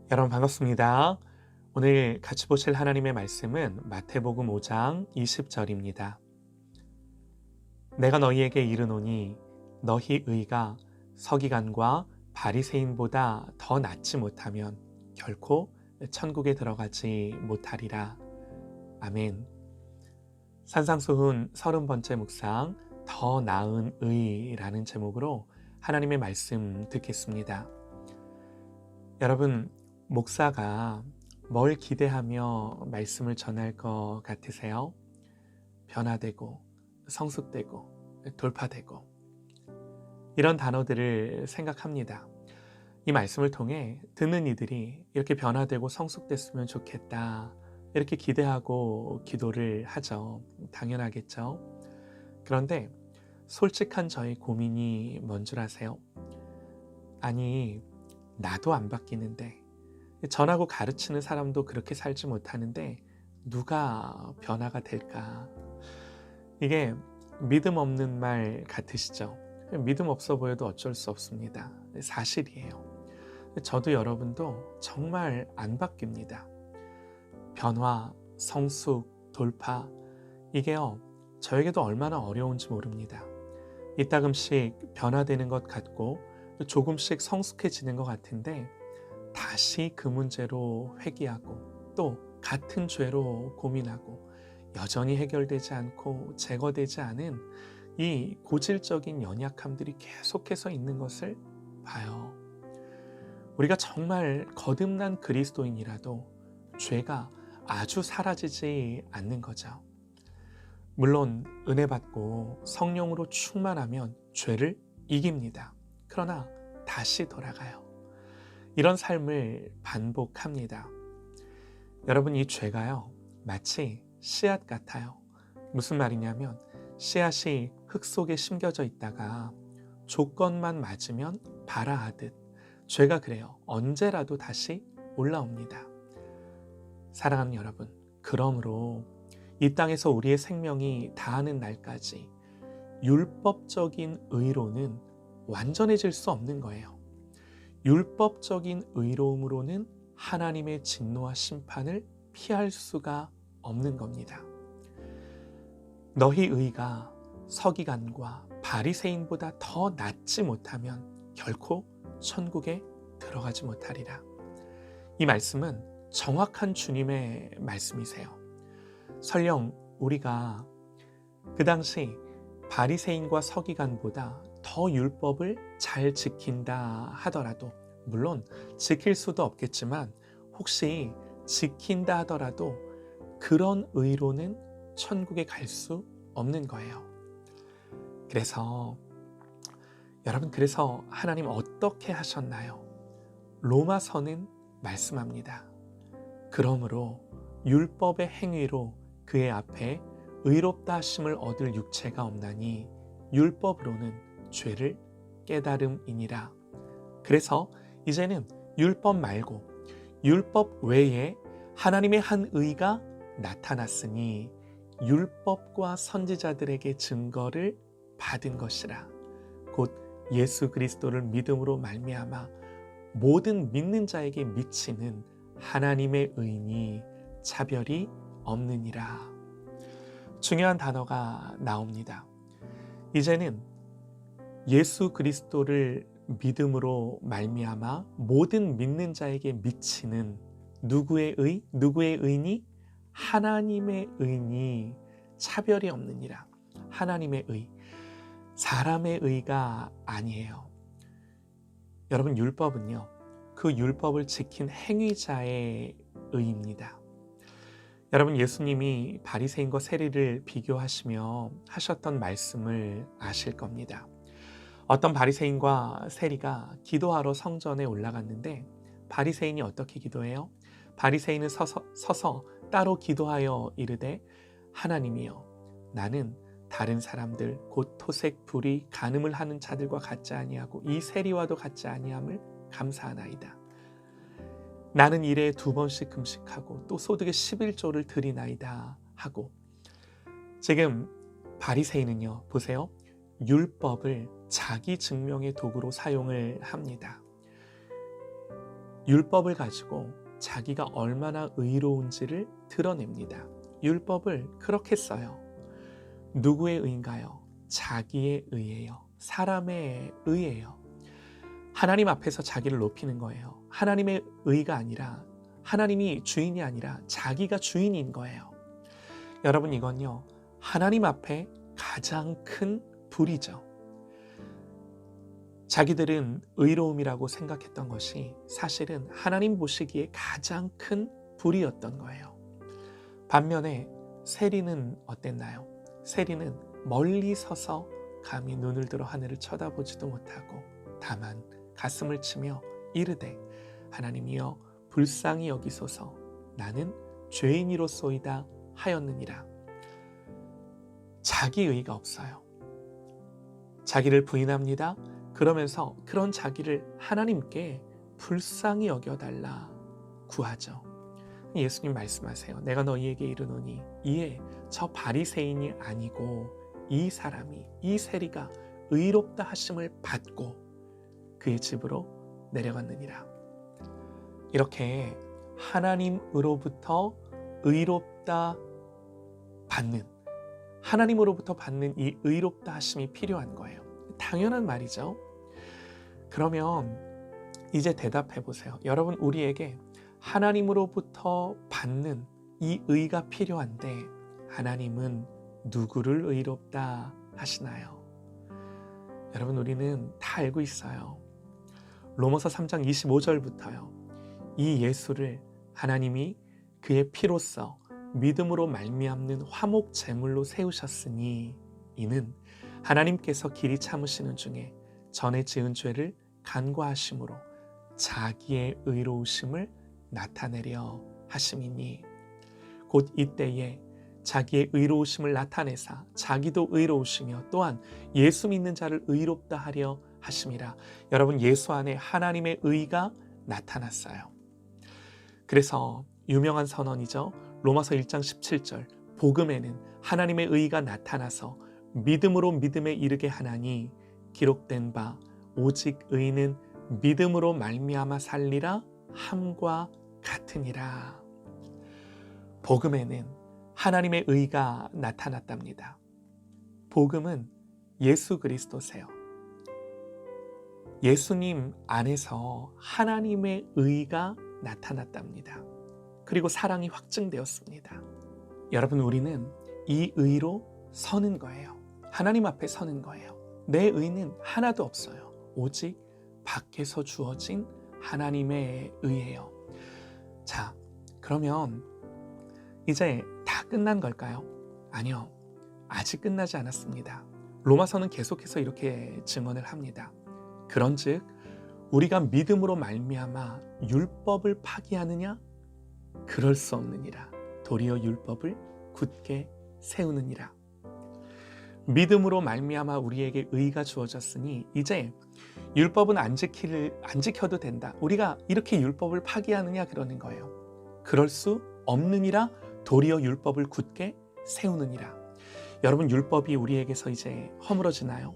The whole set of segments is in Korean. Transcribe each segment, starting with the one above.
여러분 반갑습니다. 오늘 같이 보실 하나님의 말씀은 마태복음 5장 20절입니다. 내가 너희에게 이르노니 너희 의가 서기관과 바리새인보다 더 낫지 못하면 결코 천국에 들어가지 못하리라. 아멘. 산상수훈 30번째 묵상 더 나은 의라는 제목으로 하나님의 말씀 듣겠습니다. 여러분, 목사가 뭘 기대하며 말씀을 전할 것 같으세요? 변화되고, 성숙되고, 돌파되고 이런 단어들을 생각합니다. 이 말씀을 통해 듣는 이들이 이렇게 변화되고 성숙됐으면 좋겠다, 이렇게 기대하고 기도를 하죠. 당연하겠죠. 그런데 솔직한 저의 고민이 뭔 줄 아세요? 아니, 나도 안 바뀌는데, 전하고 가르치는 사람도 그렇게 살지 못하는데 누가 변화가 될까? 이게 믿음 없는 말 같으시죠? 믿음 없어 보여도 어쩔 수 없습니다. 사실이에요. 저도 여러분도 정말 안 바뀝니다. 변화, 성숙, 돌파, 이게요, 저에게도 얼마나 어려운지 모릅니다. 이따금씩 변화되는 것 같고 조금씩 성숙해지는 것 같은데 다시 그 문제로 회귀하고 또 같은 죄로 고민하고 여전히 해결되지 않고 제거되지 않은 이 고질적인 연약함들이 계속해서 있는 것을 봐요. 우리가 정말 거듭난 그리스도인이라도 죄가 아주 사라지지 않는 거죠. 물론 은혜 받고 성령으로 충만하면 죄를 이깁니다. 그러나 다시 돌아가요. 이런 삶을 반복합니다. 여러분, 이 죄가요, 마치 씨앗 같아요. 무슨 말이냐면 씨앗이 흙 속에 심겨져 있다가 조건만 맞으면 발아하듯 죄가 그래요. 언제라도 다시 올라옵니다. 사랑하는 여러분, 그러므로 이 땅에서 우리의 생명이 다하는 날까지 율법적인 의로는 완전해질 수 없는 거예요. 율법적인 의로움으로는 하나님의 진노와 심판을 피할 수가 없는 겁니다. 너희 의가 서기관과 바리새인보다 더 낫지 못하면 결코 천국에 들어가지 못하리라. 이 말씀은 정확한 주님의 말씀이세요. 설령 우리가 그 당시 바리새인과 서기관보다 더 율법을 잘 지킨다 하더라도, 물론 지킬 수도 없겠지만 혹시 지킨다 하더라도 그런 의로는 천국에 갈 수 없는 거예요. 그래서 여러분, 그래서 하나님 어떻게 하셨나요? 로마서는 말씀합니다. 그러므로 율법의 행위로 그의 앞에 의롭다 하심을 얻을 육체가 없나니 율법으로는 죄를 깨달음이니라. 그래서 이제는 율법 말고 율법 외에 하나님의 한 의가 나타났으니 율법과 선지자들에게 증거를 받은 것이라. 곧 예수 그리스도를 믿음으로 말미암아 모든 믿는 자에게 미치는 하나님의 의니 차별이 없느니라. 중요한 단어가 나옵니다. 이제는 예수 그리스도를 믿음으로 말미암아 모든 믿는 자에게 미치는 누구의 의? 누구의 의니? 하나님의 의니 차별이 없느니라. 하나님의 의. 사람의 의가 아니에요. 여러분, 율법은요, 그 율법을 지킨 행위자의 의입니다. 여러분, 예수님이 바리새인과 세리를 비교하시며 하셨던 말씀을 아실 겁니다. 어떤 바리새인과 세리가 기도하러 성전에 올라갔는데 바리새인이 어떻게 기도해요? 바리새인은 서서 따로 기도하여 이르되, 하나님이여, 나는 다른 사람들 곧 토색, 불의, 간음을 하는 자들과 같지 아니하고 이 세리와도 같지 아니함을 감사하나이다. 나는 일에 2번씩 금식하고 또 소득의 11조를 드리나이다 하고, 지금 바리새인은요, 보세요, 율법을 자기 증명의 도구로 사용을 합니다. 율법을 가지고 자기가 얼마나 의로운지를 드러냅니다. 율법을 그렇게 써요. 누구의 의인가요? 자기의 의예요. 사람의 의예요. 하나님 앞에서 자기를 높이는 거예요. 하나님의 의가 아니라, 하나님이 주인이 아니라 자기가 주인인 거예요. 여러분, 이건요, 하나님 앞에 가장 큰 불이죠. 자기들은 의로움이라고 생각했던 것이 사실은 하나님 보시기에 가장 큰 불이었던 거예요. 반면에 세리는 어땠나요? 세리는 멀리 서서 감히 눈을 들어 하늘을 쳐다보지도 못하고 다만 가슴을 치며 이르되 하나님이여 불쌍히 여기소서 나는 죄인이로소이다 하였느니라. 자기 의가 없어요. 자기를 부인합니다. 그러면서 그런 자기를 하나님께 불쌍히 여겨달라 구하죠. 예수님 말씀하세요. 내가 너희에게 이르노니 이에 저 바리새인이 아니고 이 사람이, 이 세리가 의롭다 하심을 받고 그의 집으로 내려갔느니라. 이렇게 하나님으로부터 의롭다 받는, 하나님으로부터 받는 이 의롭다 하심이 필요한 거예요. 당연한 말이죠. 그러면 이제 대답해 보세요. 여러분, 우리에게 하나님으로부터 받는 이 의가 필요한데 하나님은 누구를 의롭다 하시나요? 여러분, 우리는 다 알고 있어요. 로마서 3장 25절부터요. 이 예수를 하나님이 그의 피로써 믿음으로 말미암는 화목 제물로 세우셨으니 이는 하나님께서 길이 참으시는 중에 전에 지은 죄를 간과하심으로 자기의 의로우심을 나타내려 하심이니 곧 이때에 자기의 의로우심을 나타내사 자기도 의로우시며 또한 예수 믿는 자를 의롭다 하려 하심이라. 여러분, 예수 안에 하나님의 의가 나타났어요. 그래서 유명한 선언이죠. 로마서 1장 17절 복음에는 하나님의 의가 나타나서 믿음으로 믿음에 이르게 하나니 기록된 바 오직 의인은 믿음으로 말미암아 살리라 함과 같으니라. 복음에는 하나님의 의가 나타났답니다. 복음은 예수 그리스도세요. 예수님 안에서 하나님의 의가 나타났답니다. 그리고 사랑이 확증되었습니다. 여러분, 우리는 이 의로 서는 거예요. 하나님 앞에 서는 거예요. 내 의는 하나도 없어요. 오직 밖에서 주어진 하나님의 의예요. 자, 그러면 이제 다 끝난 걸까요? 아니요. 아직 끝나지 않았습니다. 로마서는 계속해서 이렇게 증언을 합니다. 그런즉 우리가 믿음으로 말미암아 율법을 파기하느냐? 그럴 수 없느니라. 도리어 율법을 굳게 세우느니라. 믿음으로 말미암아 우리에게 의가 주어졌으니 이제 율법은 안 지켜도 된다. 우리가 이렇게 율법을 파기하느냐 그러는 거예요. 그럴 수 없느니라. 도리어 율법을 굳게 세우느니라. 여러분, 율법이 우리에게서 이제 허물어지나요?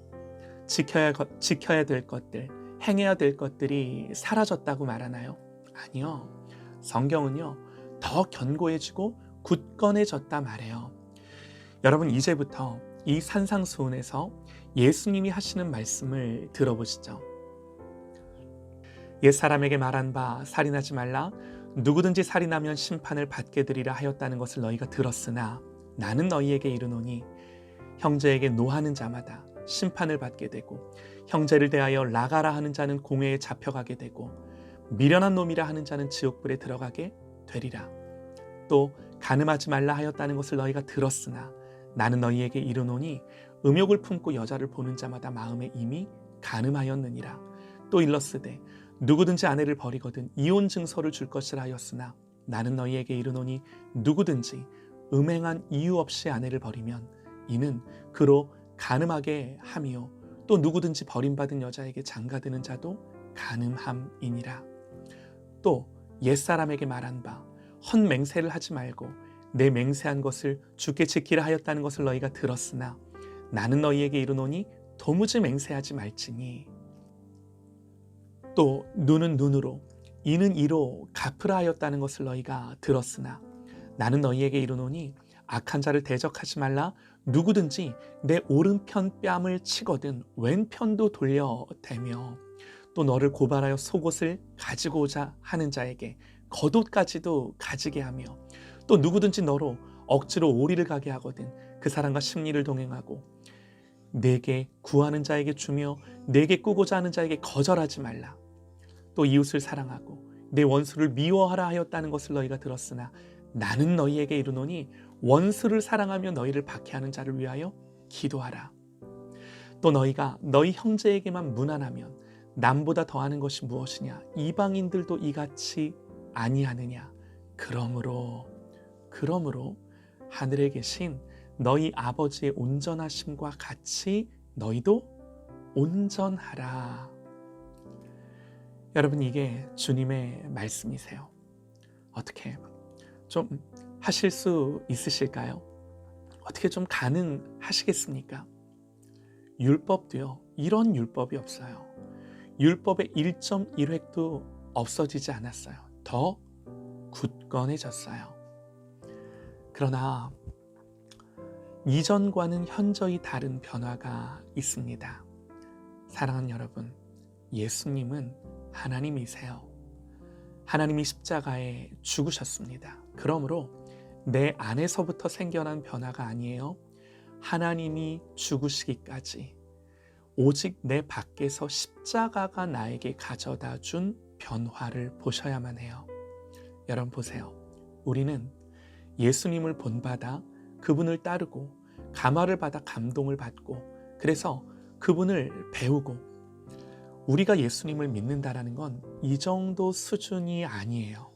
지켜야 될 것들, 행해야 될 것들이 사라졌다고 말하나요? 아니요. 성경은요, 더 견고해지고 굳건해졌다 말해요. 여러분, 이제부터 이 산상수훈에서 예수님이 하시는 말씀을 들어보시죠. 옛사람에게 말한 바 살인하지 말라. 누구든지 살인하면 심판을 받게 되리라 하였다는 것을 너희가 들었으나 나는 너희에게 이르노니 형제에게 노하는 자마다 심판을 받게 되고 형제를 대하여 나가라 하는 자는 공회에 잡혀가게 되고 미련한 놈이라 하는 자는 지옥불에 들어가게 되리라. 또 간음하지 말라 하였다는 것을 너희가 들었으나 나는 너희에게 이르노니 음욕을 품고 여자를 보는 자마다 마음에 이미 간음하였느니라. 또 일렀으되 누구든지 아내를 버리거든 이혼 증서를 줄 것이라 하였으나 나는 너희에게 이르노니 누구든지 음행한 이유 없이 아내를 버리면 이는 그로 간음하게 함이요 또 누구든지 버림받은 여자에게 장가드는 자도 간음함이니라. 또 옛사람에게 말한 바 헛맹세를 하지 말고 내 맹세한 것을 주께 지키라 하였다는 것을 너희가 들었으나 나는 너희에게 이르노니 도무지 맹세하지 말지니. 또 눈은 눈으로 이는 이로 갚으라 하였다는 것을 너희가 들었으나 나는 너희에게 이르노니 악한 자를 대적하지 말라. 누구든지 내 오른편 뺨을 치거든 왼편도 돌려 대며 또 너를 고발하여 속옷을 가지고 오자 하는 자에게 겉옷까지도 가지게 하며 또 누구든지 너로 억지로 오리를 가게 하거든 그 사람과 심리를 동행하고 내게 구하는 자에게 주며 내게 꾸고자 하는 자에게 거절하지 말라. 또 이웃을 사랑하고 내 원수를 미워하라 하였다는 것을 너희가 들었으나 나는 너희에게 이르노니 원수를 사랑하며 너희를 박해하는 자를 위하여 기도하라. 또 너희가 너희 형제에게만 무난하면 남보다 더하는 것이 무엇이냐? 이방인들도 이같이 아니하느냐? 그러므로 하늘에 계신 너희 아버지의 온전하심과 같이 너희도 온전하라. 여러분, 이게 주님의 말씀이세요. 어떻게 좀 하실 수 있으실까요? 어떻게 좀 가능하시겠습니까? 율법도요, 이런 율법이 없어요. 율법의 1.1획도 없어지지 않았어요. 더 굳건해졌어요. 그러나 이전과는 현저히 다른 변화가 있습니다. 사랑하는 여러분, 예수님은 하나님이세요. 하나님이 십자가에 죽으셨습니다. 그러므로 내 안에서부터 생겨난 변화가 아니에요. 하나님이 죽으시기까지 오직 내 밖에서 십자가가 나에게 가져다 준 변화를 보셔야만 해요. 여러분 보세요. 우리는 예수님을 본받아 그분을 따르고 감화를 받아 감동을 받고 그래서 그분을 배우고 우리가 예수님을 믿는다라는 건 이 정도 수준이 아니에요.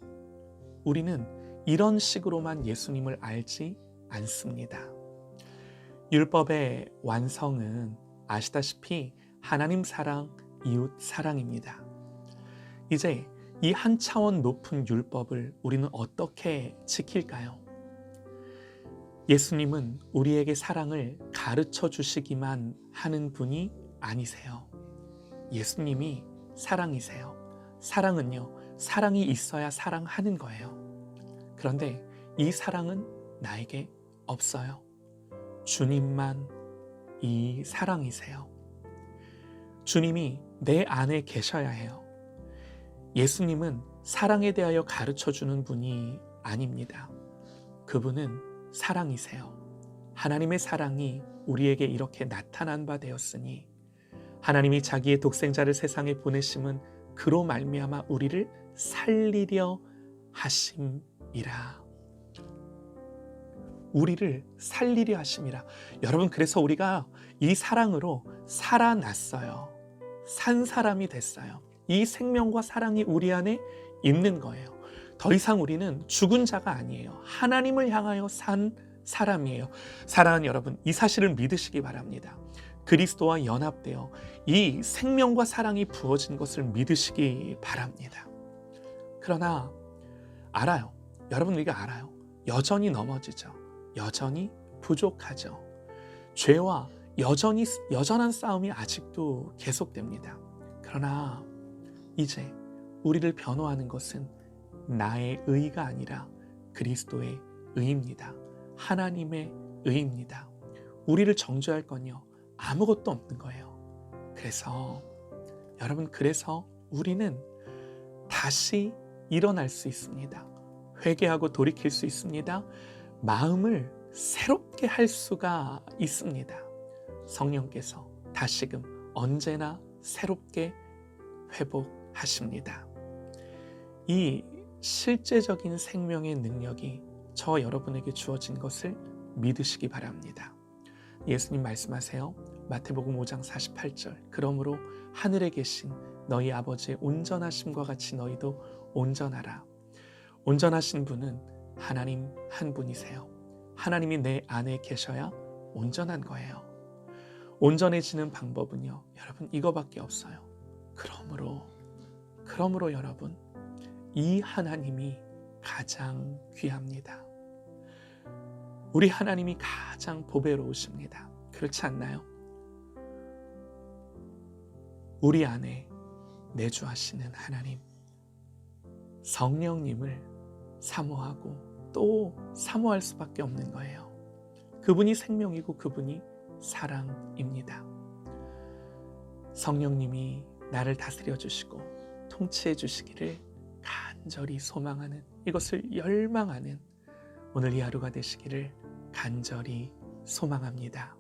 우리는 이런 식으로만 예수님을 알지 않습니다. 율법의 완성은 아시다시피 하나님 사랑, 이웃 사랑입니다. 이제 이 한 차원 높은 율법을 우리는 어떻게 지킬까요? 예수님은 우리에게 사랑을 가르쳐 주시기만 하는 분이 아니세요. 예수님이 사랑이세요. 사랑은요, 사랑이 있어야 사랑하는 거예요. 그런데 이 사랑은 나에게 없어요. 주님만 이 사랑이세요. 주님이 내 안에 계셔야 해요. 예수님은 사랑에 대하여 가르쳐주는 분이 아닙니다. 그분은 사랑이세요. 하나님의 사랑이 우리에게 이렇게 나타난 바 되었으니 하나님이 자기의 독생자를 세상에 보내심은 그로 말미암아 우리를 살리려 하심이라. 우리를 살리려 하심이라. 여러분, 그래서 우리가 이 사랑으로 살아났어요. 산 사람이 됐어요. 이 생명과 사랑이 우리 안에 있는 거예요. 더 이상 우리는 죽은 자가 아니에요. 하나님을 향하여 산 사람이에요. 사랑하는 여러분, 이 사실을 믿으시기 바랍니다. 그리스도와 연합되어 이 생명과 사랑이 부어진 것을 믿으시기 바랍니다. 그러나 알아요. 여러분, 우리가 알아요. 여전히 넘어지죠. 여전히 부족하죠. 죄와 여전한 싸움이 아직도 계속됩니다. 그러나 이제 우리를 변호하는 것은 나의 의가 아니라 그리스도의 의입니다. 하나님의 의입니다. 우리를 정죄할 건요, 아무것도 없는 거예요. 그래서 여러분, 그래서 우리는 다시 일어날 수 있습니다. 회개하고 돌이킬 수 있습니다. 마음을 새롭게 할 수가 있습니다. 성령께서 다시금 언제나 새롭게 회복하십니다. 이 실제적인 생명의 능력이 저 여러분에게 주어진 것을 믿으시기 바랍니다. 예수님 말씀하세요. 마태복음 5장 48절. 그러므로 하늘에 계신 너희 아버지의 온전하심과 같이 너희도 온전하라. 온전하신 분은 하나님 한 분이세요. 하나님이 내 안에 계셔야 온전한 거예요. 온전해지는 방법은요, 여러분, 이거밖에 없어요. 그러므로 여러분, 이 하나님이 가장 귀합니다. 우리 하나님이 가장 보배로우십니다. 그렇지 않나요? 우리 안에 내주하시는 하나님, 성령님을 사모하고 또 사모할 수밖에 없는 거예요. 그분이 생명이고 그분이 사랑입니다. 성령님이 나를 다스려 주시고 통치해 주시기를 간절히 소망하는, 이것을 열망하는 오늘 이 하루가 되시기를 간절히 소망합니다.